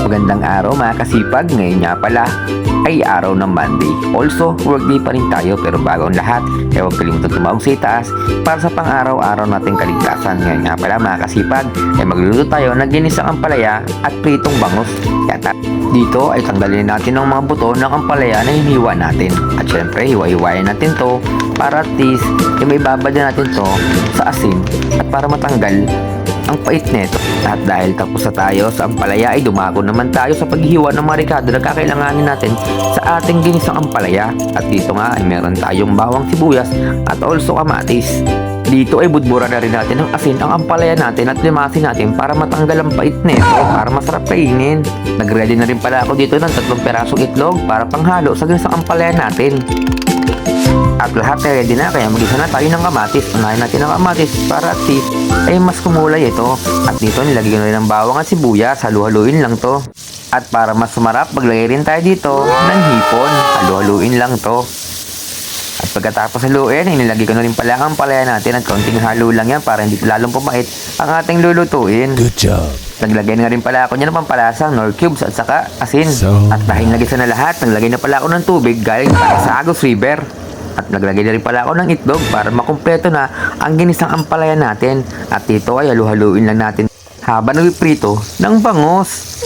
Magandang araw mga kasipag. Ngayon nga pala ay araw ng Monday. Also, workday pa rin tayo pero bago ang lahat, huwag kalimutan tumaong sa itaas para sa pang-araw-araw nating kaligtasan. Ngayon nga pala mga kasipag, ay magluluto tayo ng ginisang ampalaya at pritong bangus. Kaya dito ay tanggalin natin ang mga buto ng ampalaya na hiniwa natin. At syempre, hiwa-hiwain natin to para at least ay may babad natin to sa asin at para matanggal ang pait nito. At dahil tapos na tayo sa ampalaya ay dumako naman tayo sa paghihiwa ng mga ricado na kakailanganin natin sa ating ginisang ampalaya. At dito nga ay meron tayong bawang sibuyas at also kamatis. Dito ay budbura na rin natin ng asin ang ampalaya natin at limasin natin para matanggal ang pait nito para masarap kainin. Nagready na rin pala ako dito ng 3 perasong itlog para panghalo sa ginisang ampalaya natin. At lahat ay ready na, kaya mag-isa na tayo ng kamatis. Unahin natin ang kamatis para at least ay mas kumulay ito. At dito nilagay ko na rin ng bawang at sibuyas. Halu-haluin lang to. At para mas sumarap, maglagay rin tayo dito ng hipon. Halu-haluin lang to. At pagkatapos haluin, inilagay ko na rin pala ang palaya natin at konting halo lang yan para hindi lalong pumait ang ating lulutuin. Good job. Naglagay na rin pala ako niya ng pampalasang nor cubes at saka asin. At dahil nagisa na lahat, naglagay na pala ako ng tubig galing para sa Agos River. At naglagay na rin pala ako ng itlog para makumpleto na ang ginisang ampalaya natin. At dito ay halu-haluin lang natin habang nagpiprito ng bangus.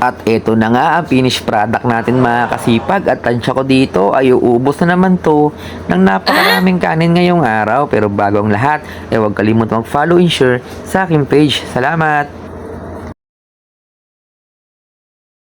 At ito na nga ang finished product natin mga kasipag. At tansya ko dito ay uubos na naman to ng napakaraming kanin ngayong araw. Pero bago ang lahat, huwag kalimutan mag-follow and share sa aking page. Salamat!